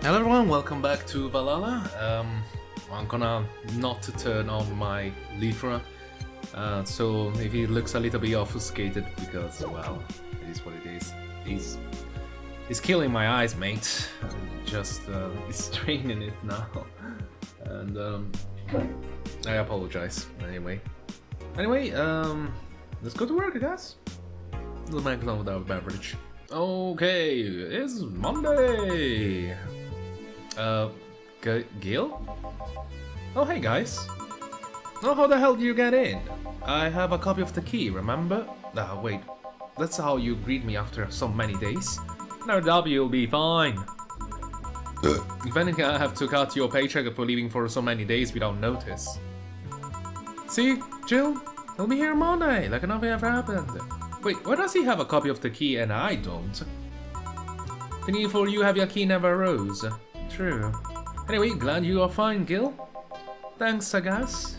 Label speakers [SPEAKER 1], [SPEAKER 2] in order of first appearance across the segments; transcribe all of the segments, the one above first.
[SPEAKER 1] Hello everyone, welcome back to Valhalla. I'm gonna not turn on my Litra, so if he looks a little bit obfuscated because, well, it is what it is. He's killing my eyes, mate. Just he's straining it now, and I apologize. Anyway, let's go to work, I guess. Little man along with our beverage. Okay, it's Monday. Gil? Oh, hey guys. Oh, how the hell do you get in? I have a copy of the key, remember? Ah, wait. That's how you greet me after so many days? No, W will be fine. If anything, I have took out your paycheck for leaving for so many days without notice. See, Jill? He'll be here Monday, like nothing ever happened. Wait, why does he have a copy of the key and I don't? The need for you have your key never arose. True. Anyway, glad you are fine, Gil. Thanks, I guess.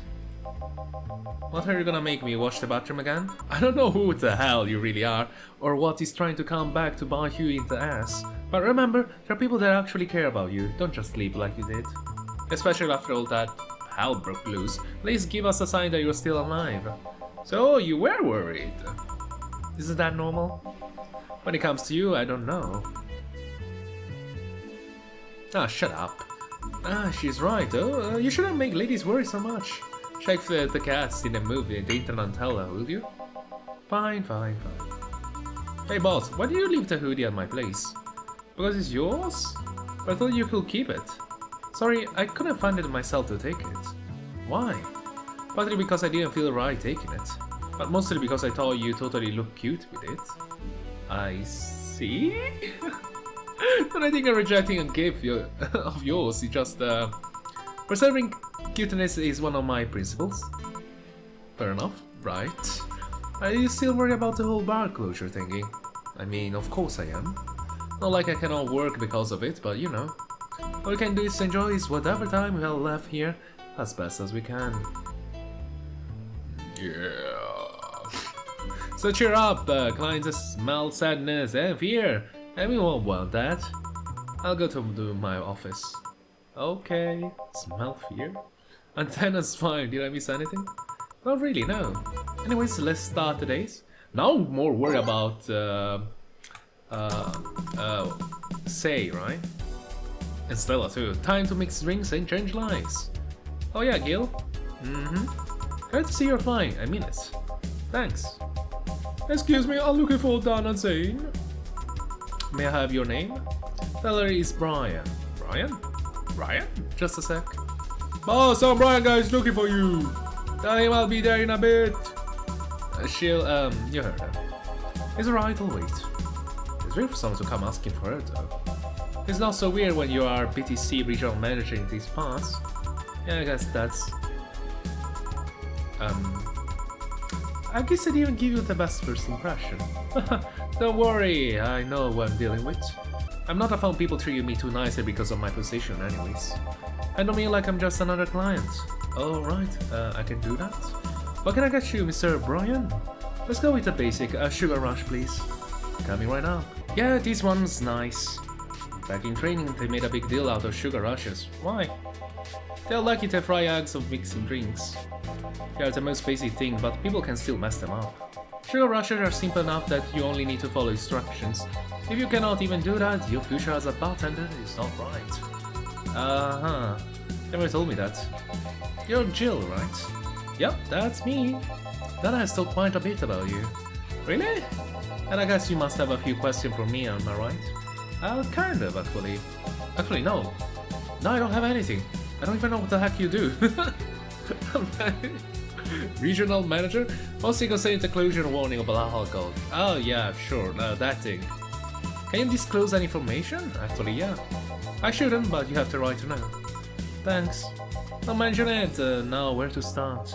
[SPEAKER 1] What are you gonna make me wash the bathroom again? I don't know who the hell you really are, or what is trying to come back to bite you in the ass. But remember, there are people that actually care about you. Don't just leave like you did. Especially after all that hell broke loose. Please give us a sign that you're still alive. So, you were worried. Isn't that normal? When it comes to you, I don't know. Ah, shut up. Ah, she's right. Oh, you shouldn't make ladies worry so much. Check the cats in the movie, the internet tell her, will you? Fine. Hey boss, why did you leave the hoodie at my place? Because it's yours? But I thought you could keep it. Sorry, I couldn't find it myself to take it. Why? Partly because I didn't feel right taking it. But mostly because I thought you totally looked cute with it. I see? But I think I'm rejecting a gift of yours. It's just, preserving cuteness is one of my principles. Fair enough, right? Are you still worried about the whole bar closure thingy? I mean, of course I am. Not like I cannot work because of it, but you know. All we can do is enjoy whatever time we have left here as best as we can. Yeah. So cheer up, clients smell sadness and fear. Everyone want that. I'll go to my office. Okay. Smell fear? Antenna's fine. Did I miss anything? Not really, no. Anyways, let's start today's. Now more worry about Say, right? And Stella too. Time to mix drinks and change lives. Oh yeah, Gil. Glad to see you're fine. I mean it. Thanks. Excuse me, I'm looking for Dan and Zane. May I have your name? Salary is Brian. Brian? Brian? Just a sec. Boss, I'm Brian, guys, looking for you. Tell him I'll be there in a bit. You heard her. It's alright, I'll wait. It's weird for someone to come asking for her, though. It's not so weird when you are BTC regional manager in these parts. Yeah, I guess that's... I guess I didn't give you the best first impression. Don't worry, I know what I'm dealing with. I'm not a fan people treating me too nicely because of my position anyways. I don't mean like I'm just another client. Oh right, I can do that. What can I get you, Mr. Brian? Let's go with the basic, sugar rush please. Coming right now. Yeah, this one's nice. Back in training they made a big deal out of sugar rushes. Why? They're lucky to fry eggs of mixing drinks. They are the most basic thing, but people can still mess them up. Sugar rushes are simple enough that you only need to follow instructions. If you cannot even do that, your future as a bartender is not bright. Never told me that. You're Jill, right? Yep, that's me. That has told quite a bit about you. Really? And I guess you must have a few questions for me, am I right? Kind of, actually. Actually, no. No, I don't have anything. I don't even know what the heck you do. Regional manager? Mostly concerning the closure warning of alcohol. Oh yeah, sure, that thing. Can you disclose any information? Actually, yeah. I shouldn't, but you have the right to know. Thanks. Don't mention it. Now, where to start?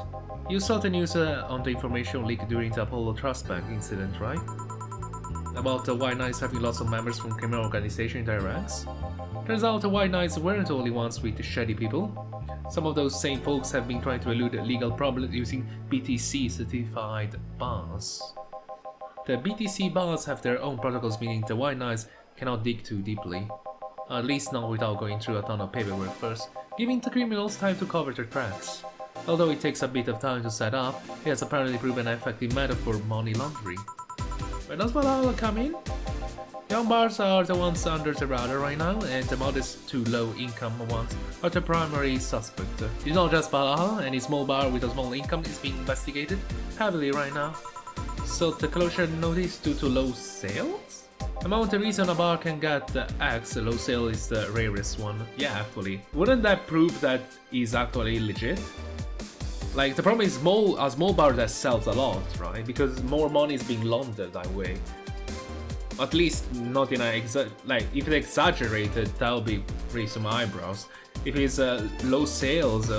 [SPEAKER 1] You saw the news on the information leak during the Apollo Trust Bank incident, right? About the White Knights having lots of members from criminal organization in their ranks? Turns out the White Knights weren't the only ones with the shady people. Some of those same folks have been trying to elude legal problems using BTC certified bars. The BTC bars have their own protocols, meaning the White Knights cannot dig too deeply. At least not without going through a ton of paperwork first, giving the criminals time to cover their tracks. Although it takes a bit of time to set up, it has apparently proven an effective method for money laundering. Where does Valhalla come in? Young bars are the ones under the radar right now, and the modest to low-income ones are the primary suspect. It's not just Valhalla, any small bar with a small income is being investigated heavily right now. So the closure notice due to low sales? Among the reason a bar can get the X, low sale is the rarest one. Yeah, actually. Wouldn't that prove that is actually legit? Like, the problem is a small bar that sells a lot, right? Because more money is being laundered that way. At least not in a like, if it's exaggerated, that'll be raise some eyebrows. If it's low sales,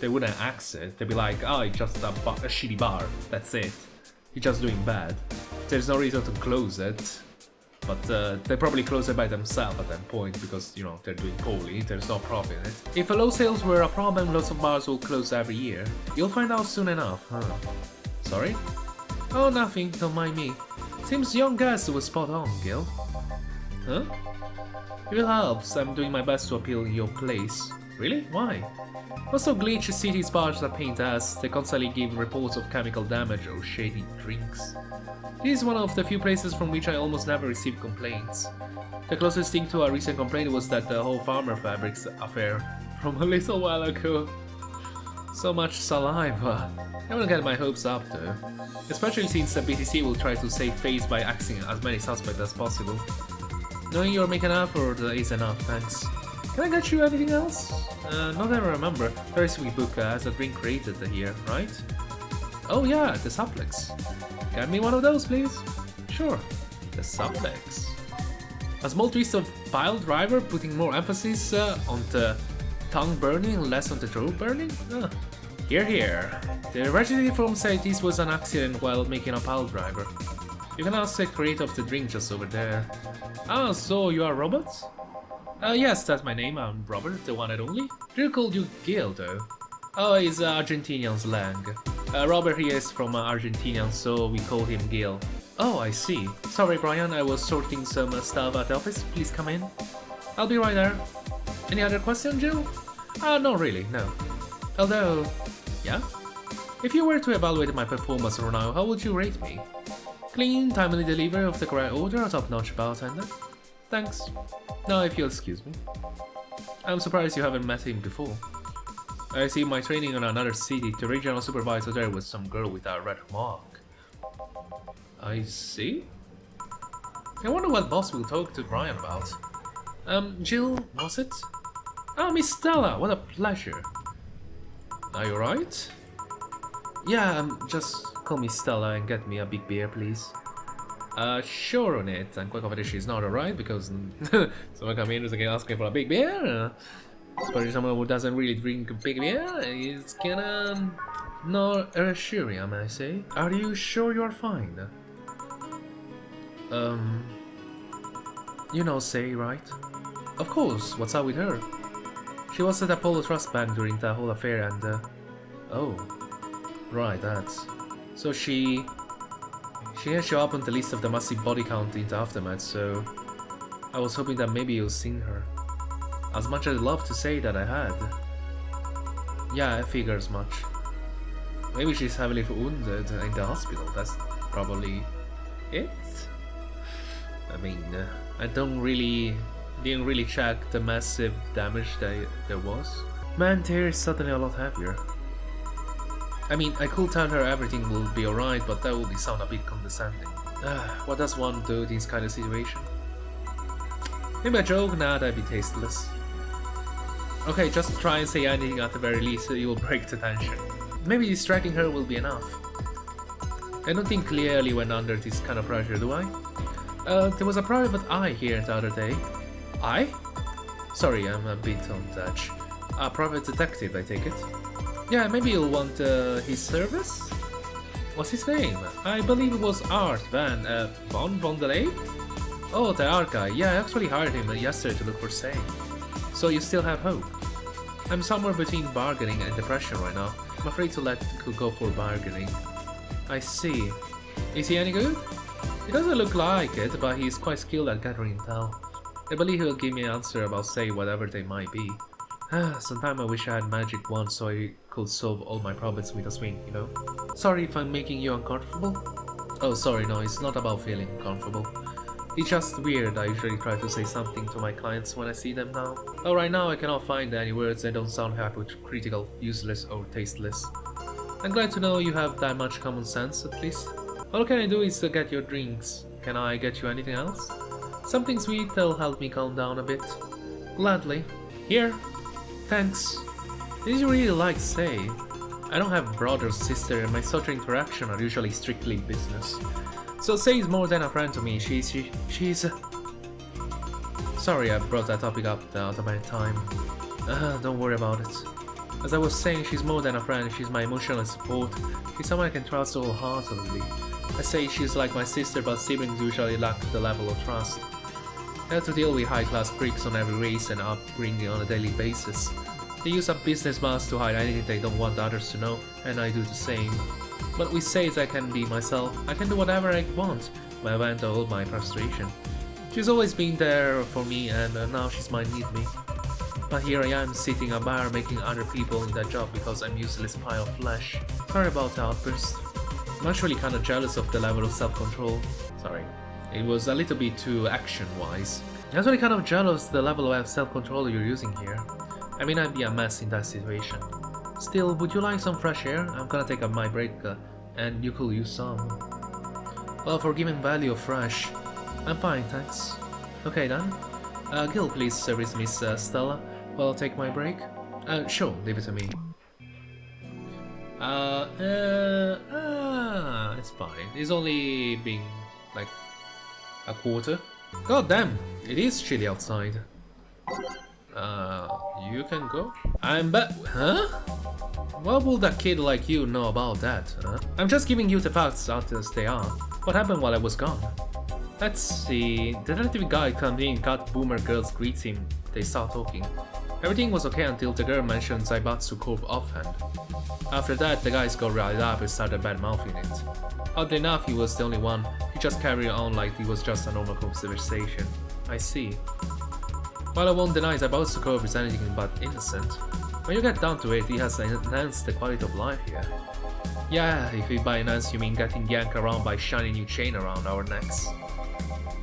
[SPEAKER 1] they wouldn't axe it. They'd be like, oh, it's just a shitty bar, that's it. You're just doing bad. There's no reason to close it. But they probably close it by themselves at that point because, you know, they're doing poorly, there's no profit in it. If low sales were a problem, lots of bars will close every year. You'll find out soon enough, huh? Sorry? Oh, nothing, don't mind me. Seems young guess was spot on, Gil. Huh? If it helps, I'm doing my best to appeal your place. Really? Why? Most of Glitch City's bars are paint ass. They constantly give reports of chemical damage or shady drinks. This is one of the few places from which I almost never receive complaints. The closest thing to a recent complaint was that the whole Farmer Fabrics affair from a little while ago. So much saliva. I wouldn't get my hopes up though. Especially since the BTC will try to save face by axing as many suspects as possible. Knowing you're making an effort is enough, thanks. Can I get you anything else? Not that I remember. Very sweet book has a drink created here, right? Oh yeah, the suplex. Get me one of those, please. Sure, the suplex. A small twist of pile driver, putting more emphasis on the tongue burning and less on the throat burning? Here, here. The representative from said this was an accident while making a pile driver. You can ask the creator of the drink just over there. Ah, so you are Robert? Yes, that's my name. I'm Robert, the one and only. Drew called you Gil, though. Oh, it's Argentinian slang. Robert here is from Argentina, so we call him Gil. Oh, I see. Sorry, Brian, I was sorting some stuff at the office. Please come in. I'll be right there. Any other question, Jill? Not really, no. Although... Yeah? If you were to evaluate my performance right now, how would you rate me? Clean, timely delivery of the correct order, a top-notch bartender? Thanks. Now if you'll excuse me. I'm surprised you haven't met him before. I received my training in another city. The regional supervisor there was some girl with a red mark. I see? I wonder what boss will talk to Brian about. Jill, was it? Ah, Miss Stella, what a pleasure. Are you right? Yeah, just call me Stella and get me a big beer, please. Sure on it. And quick competition is not alright because someone come in and ask me for a big beer. Especially someone who doesn't really drink big beer is kinda not reassuring, I might say. Are you sure you're fine? You know Say, right? Of course, what's up with her? She was at Apollo Trust Bank during the whole affair and oh, right, that's... So she didn't show up on the list of the massive body count in the aftermath, so I was hoping that maybe you'll seen her. As much as I'd love to say that I had. Yeah, I figure as much. Maybe she's heavily wounded in the hospital, that's probably it? I mean, I didn't really check the massive damage that there was. Man, tear is suddenly a lot heavier. I mean, I could tell her everything will be alright, but that would sound a bit condescending. What does one do in this kind of situation? Maybe a joke? Nah, that'd be tasteless. Okay, just try and say anything at the very least, so you will break the tension. Maybe distracting her will be enough. I don't think clearly when under this kind of pressure, do I? There was a private eye here the other day. Eye? Sorry, I'm a bit on touch. A private detective, I take it. Yeah, maybe you'll want his service? What's his name? I believe it was Art Von Delay? Oh, the art guy. Yeah, I actually hired him yesterday to look for Say. So you still have hope? I'm somewhere between bargaining and depression right now. I'm afraid to let go for bargaining. I see. Is he any good? He doesn't look like it, but he's quite skilled at gathering intel. I believe he'll give me an answer about say whatever they might be. Sometimes I wish I had magic wand so I could solve all my problems with a swing, you know? Sorry if I'm making you uncomfortable. Oh, sorry, no, it's not about feeling uncomfortable. It's just weird. I usually try to say something to my clients when I see them now. Oh, right now I cannot find any words that don't sound hypocritical, useless, or tasteless. I'm glad to know you have that much common sense, at least. All can I do is to get your drinks. Can I get you anything else? Something sweet that'll help me calm down a bit. Gladly. Here. Thanks. Did you really like Say? I don't have brother or sister and my social interaction are usually strictly business. So Say is more than a friend to me, she's... Sorry I brought that topic up the other time. Don't worry about it. As I was saying, she's more than a friend, she's my emotional support. She's someone I can trust wholeheartedly. I say she's like my sister, but siblings usually lack the level of trust. I have to deal with high-class pricks on every race and upbringing on a daily basis. They use up business masks to hide anything they don't want others to know, and I do the same. But with Sage I can be myself, I can do whatever I want, my vent all my frustration. She's always been there for me and now she might need me. But here I am sitting a bar making other people in that job because I'm useless pile of flesh. Sorry about the outburst. I'm actually kinda jealous of the level of self-control. Sorry. It was a little bit too action-wise. I'm actually kind of jealous the level of self-control you're using here. I mean, I'd be a mess in that situation. Still, would you like some fresh air? I'm gonna take my break and you could use some. Well, for giving value of fresh, I'm fine, thanks. Okay then. Gil, please service Miss Stella while I take my break. Sure, leave it to me. It's fine. It's only been like a quarter. God damn, it is chilly outside. You can go? I'm back. Huh? What would a kid like you know about that, huh? I'm just giving you the facts as they are. What happened while I was gone? Let's see. The detective guy comes in, cut Boomer girls greets him. They start talking. Everything was okay until the girl mentioned Zaibatsu Corp offhand. After that, the guys got riled up and started bad-mouthing it. Oddly enough, he was the only one. He just carried on like it was just a normal conversation. I see. While I won't deny Zaibatsu Corp is anything but innocent, when you get down to it, he has enhanced the quality of life here. Yeah, if by enhance you mean getting yanked around by shiny new chain around our necks.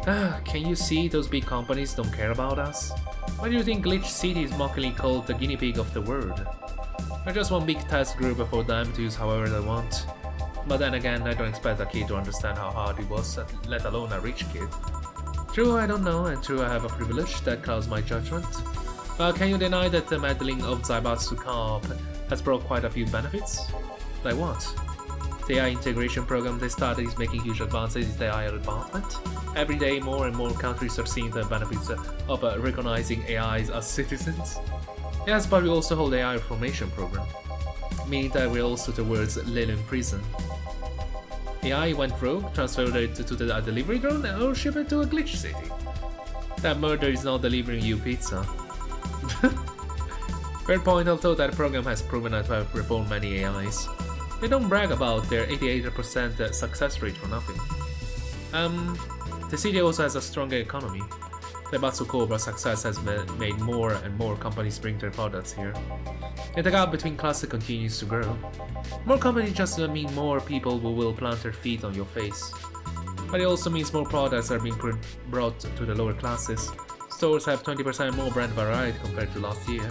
[SPEAKER 1] Can you see those big companies don't care about us? Why do you think Glitch City is mockingly called the guinea pig of the world? We're just one big test group for them to use however they want. But then again, I don't expect a kid to understand how hard it was, let alone a rich kid. True, I don't know, and true, I have a privilege that clouds my judgment. But can you deny that the meddling of Zaibatsu Corp has brought quite a few benefits? Like what? The AI integration program they started is making huge advances in the AI department. Every day, more and more countries are seeing the benefits of recognizing AIs as citizens. Yes, but we also hold AI reformation program, meaning that we're also towards Lilin prison. AI went rogue, transferred it to the delivery drone, or shipped it to a glitch city. That murder is not delivering you pizza. Fair point, although that program has proven to have reformed many AIs. They don't brag about their 88% success rate for nothing. The city also has a stronger economy. The Zaibatsu Corp's success has made more and more companies bring their products here. Yet the gap between classes continues to grow. More companies just mean more people who will plant their feet on your face. But it also means more products are being brought to the lower classes. Stores have 20% more brand variety compared to last year.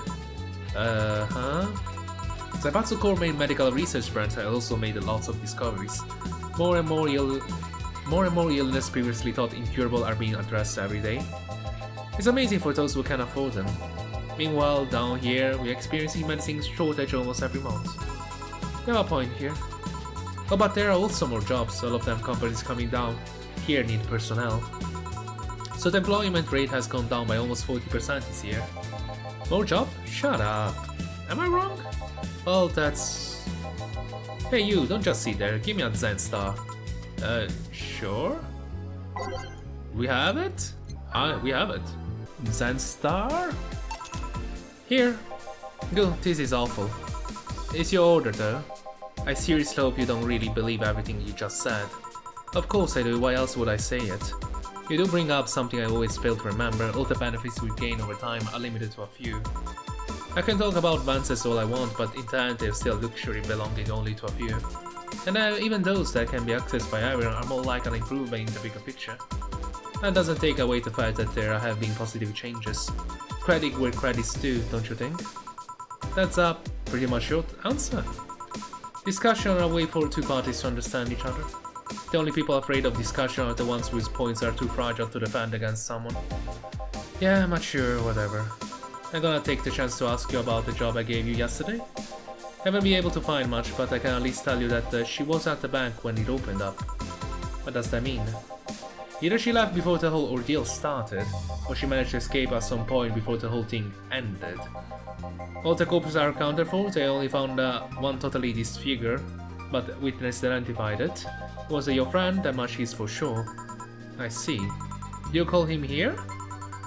[SPEAKER 1] Zaibatsu Corp made medical research brands and also made lots of discoveries. More and more illness previously thought incurable are being addressed every day. It's amazing for those who can afford them. Meanwhile, down here, we're experiencing medicine shortage almost every month. You have a point here. Oh, but there are also more jobs, all of them companies coming down here need personnel. So the employment rate has gone down by almost 40% this year. More job? Shut up. Am I wrong? Well, that's... Hey you, don't just sit there, give me a Zen Star. Sure? We have it? We have it. Zen Star? Here. Good, this is awful. It's your order though. I seriously hope you don't really believe everything you just said. Of course I do, why else would I say it? You do bring up something I always fail to remember. All the benefits we gain over time are limited to a few. I can talk about advances all I want, but in the end they're still luxury belonging only to a few. And even those that can be accessed by everyone are more like an improvement in the bigger picture. That doesn't take away the fact that there have been positive changes. Credit where credit's due, don't you think? That's a pretty much short answer. Discussion are a way for two parties to understand each other. The only people afraid of discussion are the ones whose points are too fragile to defend against someone. Yeah, mature, whatever. I'm gonna take the chance to ask you about the job I gave you yesterday. Haven't been able to find much, but I can at least tell you that she was at the bank when it opened up. What does that mean? Either she left before the whole ordeal started, or she managed to escape at some point before the whole thing ended. All the corpses are accounted for. They only found one totally disfigured, but witness identified it. Was it your friend? That much is for sure. I see. Did you call him here?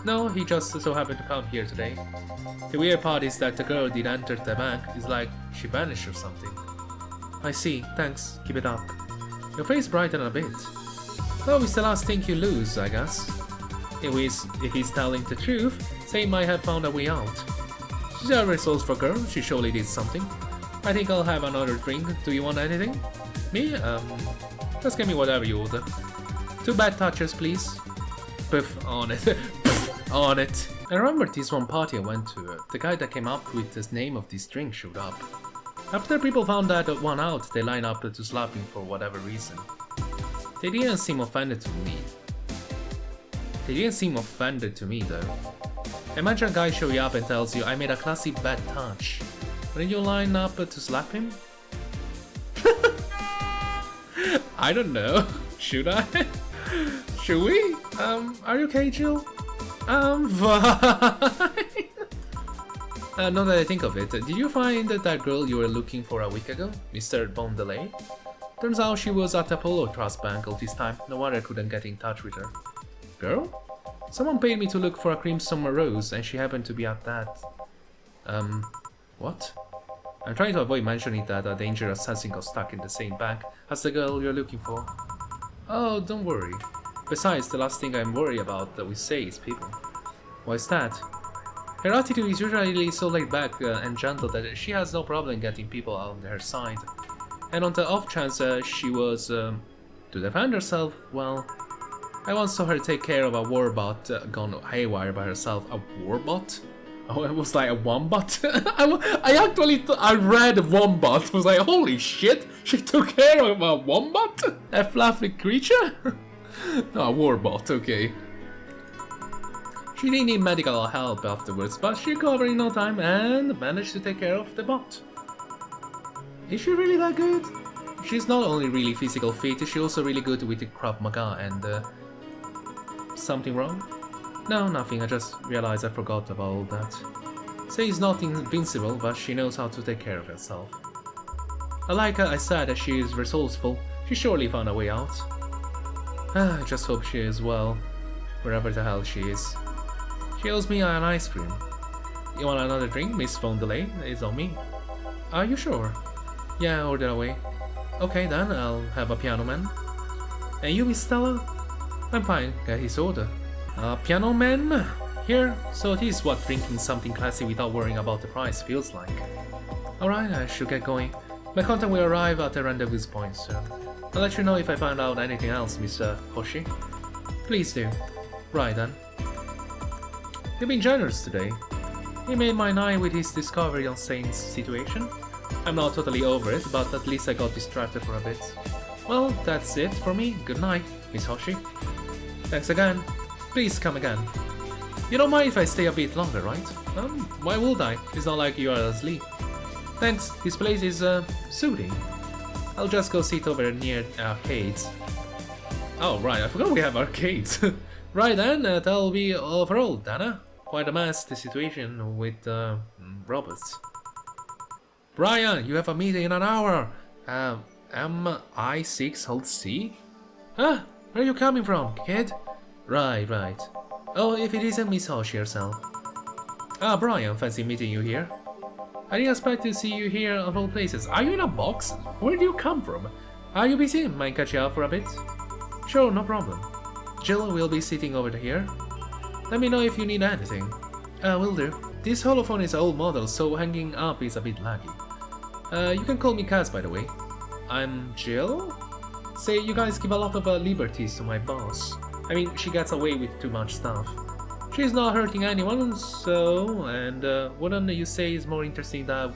[SPEAKER 1] No, he just so happened to come here today. The weird part is that the girl did enter the bank. It's like she vanished or something. I see, thanks, keep it up. Your face brightened a bit. Well, it's the last thing you lose, I guess. If he's telling the truth, say he might have found a way out. She's a resourceful girl, she surely did something. I think I'll have another drink. Do you want anything? Me? Just give me whatever you order. 2 bad touches, please. Poof, on it. Poof, on it. I remember this one party I went to. The guy that came up with the name of this drink showed up. After people found that one out, they lined up to slap him for whatever reason. They didn't seem offended to me though. Imagine a guy showing up and tells you, I made a classy bad touch. Wouldn't you line up to slap him? I don't know. Should I? Should we? Are you okay, Jill? Fine. Now that I think of it, did you find that girl you were looking for a week ago? Mr. Bondelay? Turns out she was at Apollo Trust Bank all this time. No wonder I couldn't get in touch with her. Girl? Someone paid me to look for a Crimson Rose and she happened to be at that. What? I'm trying to avoid mentioning that a dangerous assassin got stuck in the same bank as the girl you're looking for. Oh, don't worry. Besides, the last thing I'm worried about that we say is people. Why's that? Her attitude is usually so laid back and gentle that she has no problem getting people on her side. And on the off chance she was to defend herself, well, I once saw her take care of a warbot gone haywire by herself. A warbot? Oh, it was like a wombat. I read wombat. I was like, holy shit, she took care of a wombat? A fluffy creature? No, a warbot, okay. She didn't need medical help afterwards, but she recovered in no time and managed to take care of the bot. Is she really that good? She's not only really physical fit, she's also really good with the Krav Maga and something wrong? No, nothing, I just realized I forgot about all that. Say's not invincible, but she knows how to take care of herself. Like I said, that she is resourceful, she surely found a way out. I just hope she is well, wherever the hell she is. She owes me an ice cream. You want another drink, Miss Vondelay? It's on me. Are you sure? Yeah, order away. Okay then, I'll have a piano man. And you, Miss Stella? I'm fine, get his order. Piano man? Here? So this is what drinking something classy without worrying about the price feels like. Alright, I should get going. My contact will arrive at the rendezvous point soon. I'll let you know if I find out anything else, Mr. Hoshi. Please do. Right then. You've been generous today. He made my night with his discovery on Saint's situation. I'm not totally over it, but at least I got distracted for a bit. Well, that's it for me. Good night, Miss Hoshi. Thanks again. Please come again. You don't mind if I stay a bit longer, right? Why would I? It's not like you are asleep. Thanks, this place is, soothing. I'll just go sit over near arcades. Oh, right, I forgot we have arcades. Right then, that'll be all for all, Dana. Quite a mess, the situation with, robots. Brian, you have a meeting in an hour. MI6 hold C? Huh? Where are you coming from, kid? Right. Oh, if it isn't Miss Hoshi herself. Ah, Brian, fancy meeting you here. I didn't expect to see you here of all places. Are you in a box? Where do you come from? Are you busy? Mind catch you out for a bit? Sure, no problem. Jill will be sitting over here. Let me know if you need anything. Will do. This holophone is an old model, so hanging up is a bit laggy. You can call me Kaz, by the way. I'm Jill? Say, you guys give a lot of liberties to my boss. I mean, she gets away with too much stuff. She's not hurting anyone, so... And wouldn't you say it's more interesting that...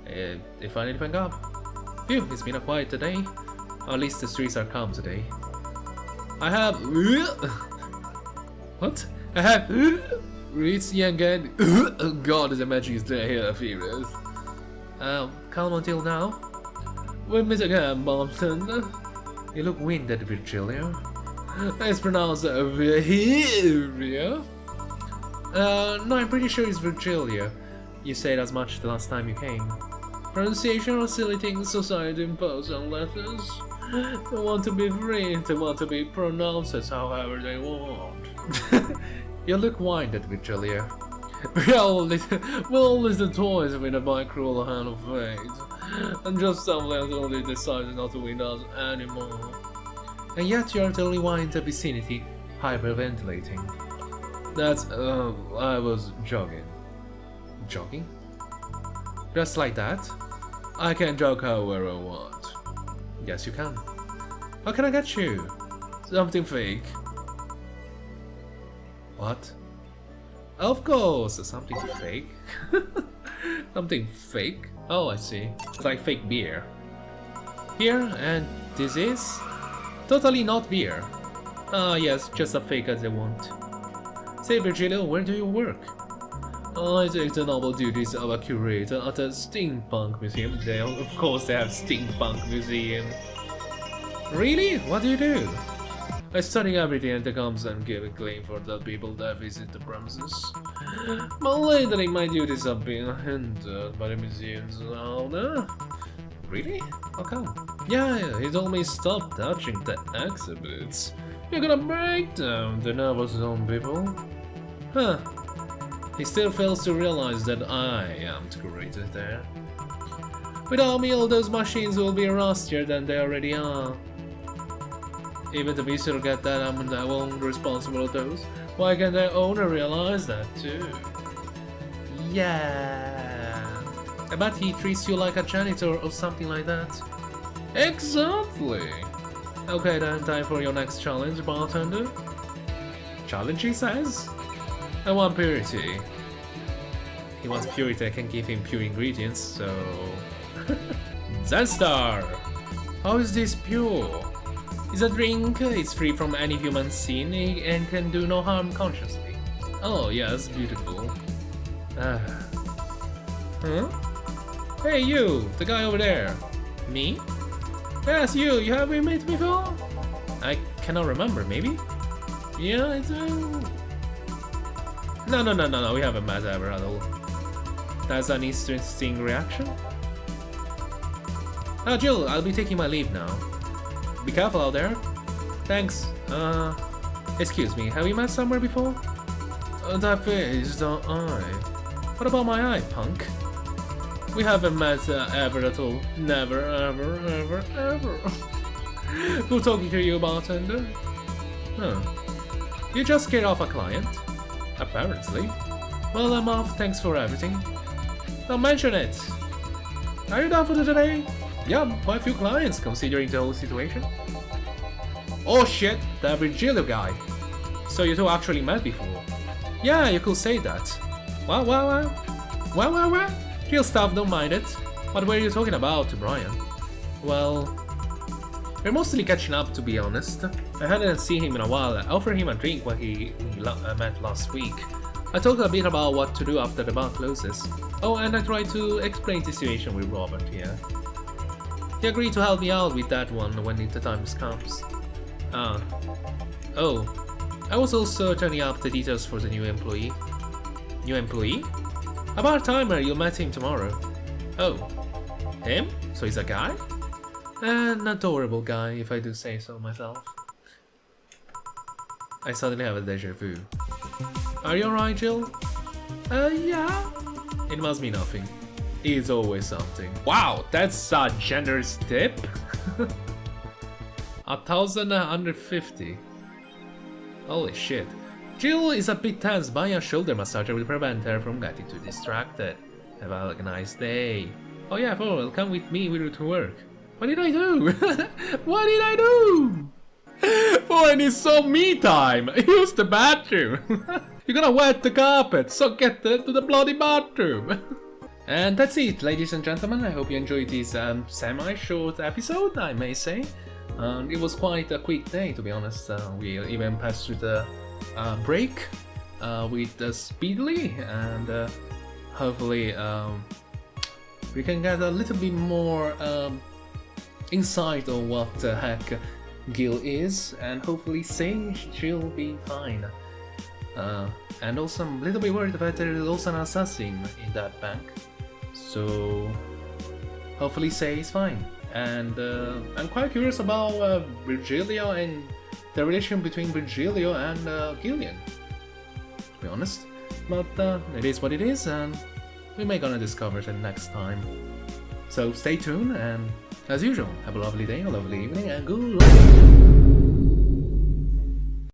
[SPEAKER 1] if anything up? Phew, it's been a quiet day. Or at least the streets are calm today. I have... What? I have... Reached the again. Oh god, the magic is there here, furious. Calm until now. With me again, Bartender. You look winded, Virgilia. It's pronounced Virgilia. No, I'm pretty sure it's Virgilia. You said as much the last time you came. Pronunciation or silly things society imposes on letters. They want to be free, they want to be pronounced as however they want. You look winded, Virgilia. We're always the toys with by cruel hand of fate. And just some only decided not to win us anymore. And yet you're the only one in the vicinity, hyperventilating. That's, I was jogging. Jogging? Just like that? I can jog however I want. Yes, you can. How can I get you? Something fake. What? Of course, something fake. Something fake? Oh, I see. It's like fake beer. Here, and this is? Totally not beer. Ah, yes, just as fake as they want. Say, Virgilio, where do you work? I take the noble duties of a curator at a steampunk museum. Of course they have steampunk museum. Really? What do you do? I study everything that comes and give a claim for the people that visit the premises. But lately my duties have been hindered by the museum's owner. Really? How come? Yeah, he told me stop touching the exhibits. You're gonna break down the nervous zone, people. Huh. He still fails to realize that I am the curator there. Without me, all those machines will be rustier than they already are. Even the visitor get that I'm the one responsible for those. Why can't their owner realize that too? Yeah. I bet he treats you like a janitor or something like that. Exactly. Okay then, time for your next challenge, bartender. Challenge, he says? I want purity. He wants purity, I can give him pure ingredients, so... Zenstar! How is this pure? It's a drink, it's free from any human sin and can do no harm consciously. Oh yes, beautiful. Huh? Hey you, the guy over there. Me? Yes, you have we met before? I cannot remember, maybe? Yeah, it's No, we haven't met ever at all. That's an interesting reaction. Ah, Jill, I'll be taking my leave now. Be careful out there. Thanks. Excuse me, have we met somewhere before? That face, don't I? What about my eye, punk? We haven't met ever at all. Never, ever. Who's talking to you, bartender? Huh. You just scared off a client? Apparently. Well, I'm off, thanks for everything. Don't mention it! Are you done for today? Yeah, quite a few clients considering the whole situation. Oh shit, that Virgilio guy. So you two actually met before? Yeah, you could say that. Well. Real stuff, don't mind it. What were you talking about, Brian? Well... we're mostly catching up, to be honest. I hadn't seen him in a while. I offered him a drink when we met last week. I talked a bit about what to do after the bar closes. Oh, and I tried to explain the situation with Robert here. He agreed to help me out with that one when the time comes. Ah. Oh. I was also turning up the details for the new employee. New employee? A part-timer, you'll meet him tomorrow. Oh. Him? So he's a guy? An adorable guy, if I do say so myself. I suddenly have a deja vu. Are you alright, Jill? Yeah. It must be nothing. It's always something. Wow, that's a generous tip. 1,150. Holy shit. Jill is a bit tense, but a shoulder massager will prevent her from getting too distracted. Have a nice day. Oh yeah, Paul, come with me to work. What did I do? What did I do? Paul, I need some me time. Use the bathroom. You're gonna wet the carpet, so get to the bloody bathroom. And that's it, ladies and gentlemen. I hope you enjoyed this semi-short episode, I may say. It was quite a quick day, to be honest. We even passed through the break with speedily, and hopefully we can get a little bit more insight on what the heck Gil is, and hopefully Sage she'll be fine. And also I'm a little bit worried that there is also an assassin in that bank, so hopefully Sage is fine. And I'm quite curious about Virgilio and the relation between Virgilio and Gillian, to be honest. But it is what it is, and we may gonna discover it next time. So stay tuned, and as usual, have a lovely day, a lovely evening, and good luck!